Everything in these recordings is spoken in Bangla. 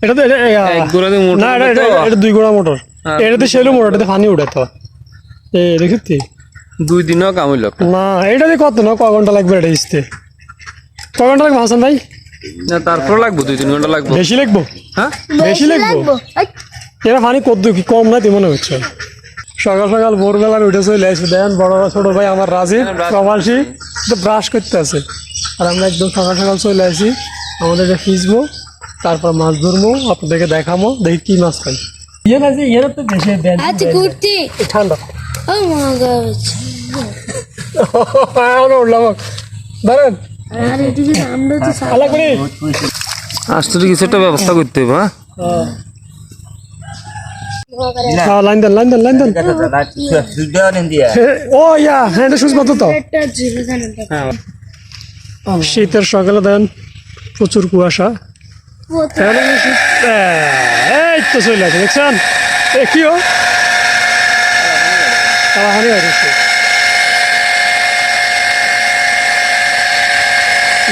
এটা তো এক গোড়া দিয়ে মোটর না, এটা 2 গোড়া মোটর। এটাতে সেলু মোটর, এটাতে পানি উঠে তো। দেখি 2 দিনও কাম হইল না, এটাতে কত না ক ঘন্টা লাগবে এটা ইসতে? ক ঘন্টা লাগবে হাসান ভাই? না, তারপর লাগবো 2-3 ঘন্টা লাগবো। বেশি লাগবো? হ্যাঁ, বেশি লাগবো? এরা পানি কত কি কম না তুই মনে হচ্ছে? সকাল সকাল ভোরবেলার উঠে চলে আসবে, দেখেন বড় ছোট ভাই আমার রাজীব প্রবাসী তো ব্রাশ করতে আছে। আর আমরা একদম সকাল সকাল চলে আসি আমাদের ফিজবো, তারপর মাছ ধরবো, আপনাদেরকে দেখাবো, দেখি কি মাছ পাই। ইয়ে না যে ইয়ে তো বেশি ঠান্ডা উঠলাম ধরেন আসতে কিছু একটা ব্যবস্থা করতে হবে। হ্যাঁ, লাইন দেন লাইন দেন লাইন দেন। ও ইয়া হ্যাঁ, এটা সুস্থ তো। শীতের সকালে দেন প্রচুর কুয়াশা। এই তো চলে আছে দেখছেন কিও তাড়াহাড়ি হয়েছে।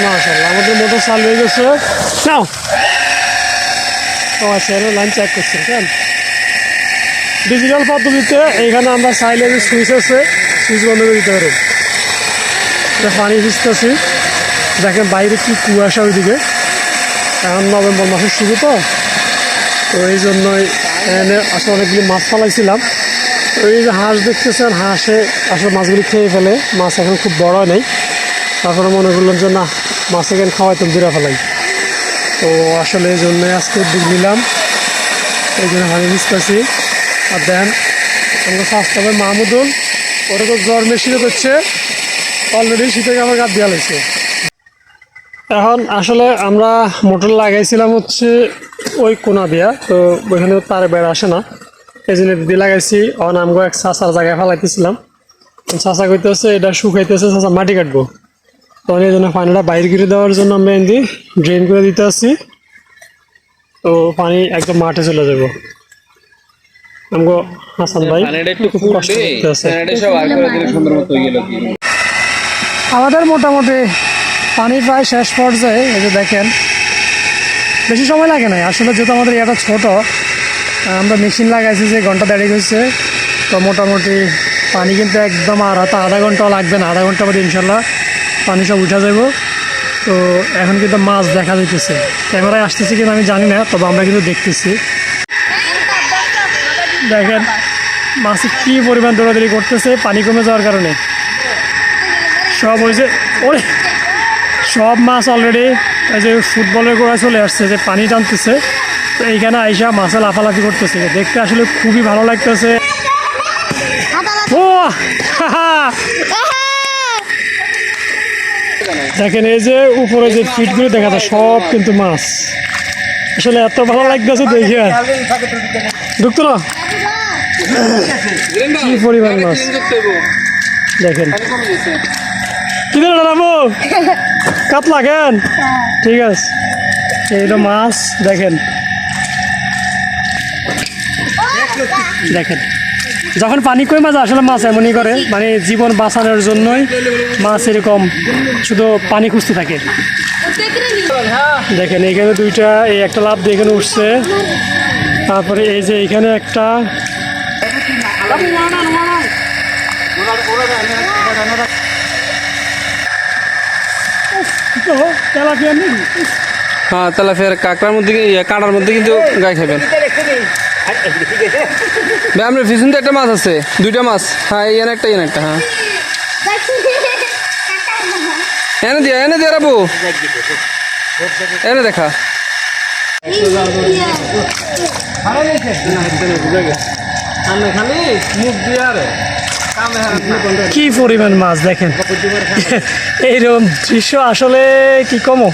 মাশাআল্লাহ আমাদের মোটর চালু হয়ে গেছে। নাও আচ্ছা, লাইন চেক করছেন কেন? ডিজিটাল পদ্ধতিতে এইখানে আমরা চাইলে যে সুইচ আছে, সুইচ বন্ধ করে দিতে পারব। পানি ভিজতেছি, দেখেন বাইরে কি কুয়াশা ওইদিকে। এখন নভেম্বর মাসের শুরু তো এই জন্যই এখানে আসলে অনেকগুলি মাছ ফালাইছিলাম। তো এই যে হাঁস দেখতেছেন, হাঁসে আসলে মাছগুলি খেয়ে ফেলে, মাছ এখন খুব বড় নেই। তারপরে মনে করলাম যে না, মাছ এখানে খাওয়াইতাম দূরে ফেলাই। তো আসলে এই জন্যই আজকে উদ্যোগ নিলাম, এই জন্য পানি ভিজতেছি। আর দেন আমরা স্বাস্থ্য হবে মাহমুদুল, ওরা তো জ্বর মেশিনে করছে, অলরেডি শীতে আমার গাছ দেওয়া লাগছে। এখন আসলে আমরা মোটর লাগাইছিলাম হচ্ছে ওই কোনা দিয়া, তো ওইখানে তার বেড়া আসে না, এই জন্য দিদি লাগাইছি। আমগো এক চাষার জায়গায় ফেলাইতেছিলাম, চাষা করতেছে এটা শুকাইতেছে, চাষা মাটি কাটবো। তখন এই জন্য পানিটা বাইরে করে দেওয়ার জন্য আমরা এমনি ড্রেন করে দিতে আসছি। তো পানি একদম মাঠে চলে যাবো। আমগো হাসান ভাই খুব কষ্ট করতেছে। আমাদের মোটামুটি পানি প্রায় শেষ পর্যায়ে। এই যে দেখেন বেশি সময় লাগে না আসলে, যেহেতু আমাদের এটা ছোট, আমরা মেশিন লাগাইছি যে ঘন্টা দেড়েক হয়েছে। তো মোটামুটি পানি কিন্তু একদম আর হয়তো আধা ঘন্টাও লাগবে না, আধা ঘন্টা বাদে ইনশাল্লাহ পানি সব উঠা যাব। তো এখন কিন্তু মাছ দেখা যাইতেছে, ক্যামেরায় আসতেছে কিন্তু আমি জানি না, তবে আমরা কিন্তু দেখতেছি। দেখেন মাছে কি পরিমাণ দৌড়াদৌড়ি করতেছে পানি কমে যাওয়ার কারণে। সব হয়েছে ওরে, সব মাছ অলরেডি এই যে ফুটবলের গোড়ায় চলে আসছে, যে পানি টানতেছে। তো এইখানে আইসা মাছে লাফালাফি করতেছে, দেখতে আসলে খুবই ভালো লাগতেছে। ও দেখেন এই যে উপরে যে ফিটগুলো দেখা যায় সব কিন্তু মাছ, আসলে এত ভালো লাগতেছে দেখে। ঢুকতো না কি পরিমাণ মাছ দেখেন। কি দিল দাঁড়াবো কাতলা কেন? ঠিক আছে, এইটা মাছ দেখেন। দেখেন যখন পানি কমে যায় আসলে মাছ এমনই করে, মানে জীবন বাঁচানোর জন্যই মাছ এরকম শুধু পানি খুঁজতে থাকে। দেখেন এইখানে দুইটা, এই একটা লাফ দিয়ে এখানে উঠছে, তারপরে এই যে এইখানে একটা। হ্যাঁ, তেলাপিয়ার কাঁকড়ার মধ্যে কাঁটার মধ্যে কিন্তু গায়ে খাবেন। আপনার পিছন তো একটা মাছ আছে, 2টা মাছ। হ্যাঁ, এনে একটা এনে একটা। হ্যাঁ, এনে দিয়া রাবো, এনে দেখা। কি পরিমাণ মাছ দেখেন, এইরকম দৃশ্য আসলে কি কমো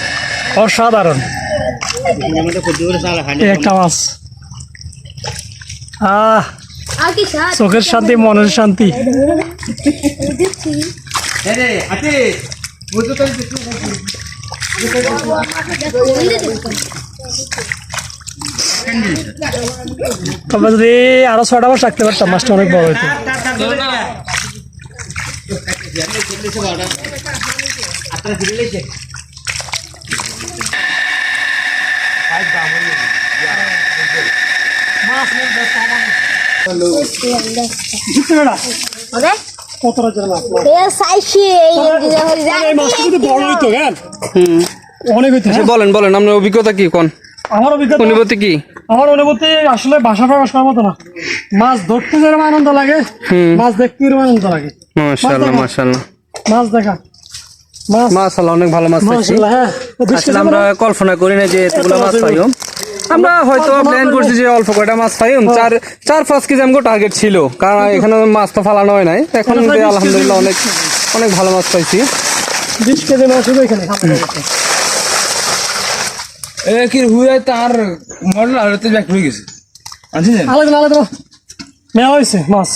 অসাধারণ। একটা মাছ, চোখের শান্তি, মনের শান্তি। তবে যদি আরো 6টা মাস রাখতে পারতাম মাছটা অনেক বড় হইতো। কত রাজ্যের মাছ এই মাছটা কিন্তু বড় হইতো কেন অনেক হইতো আচ্ছা, বলেন আপনার অভিজ্ঞতা কি কোন আমার অভিজ্ঞতা অনুভূতি কি? আমার অনুভূতি আসলে ভাষা প্রকাশ করার মতো না। মাছ ধরতে যেরকম আনন্দ লাগে মাছ দেখতে এরকম আনন্দ লাগে। মাশাআল্লাহ মাশাআল্লাহ, মাছ দেখা মাশাআল্লাহ অনেক ভালো মাছ পাইছি। মাশাআল্লাহ। হ্যাঁ আসলে আমরা কল্পনা করি না যে এতগুলো মাছ পাইও। আমরা হয়তো প্ল্যান করছি যে অল্প কয়টা মাছ পাইম, 4-5 কেজি আমগো টার্গেট ছিল, কারণ এখানে মাছ তো ফালানো হয় নাই। এখন আলহামদুলিল্লাহ অনেক ভালো মাছ পাইছি। 20 কেজি মাছ হবে এখানে। কি হুয়ে তার মডেল আর ব্যাক হয়ে গেছে। আচ্ছা আলাদা আলাদা মেয়া হয়েছে মাছ।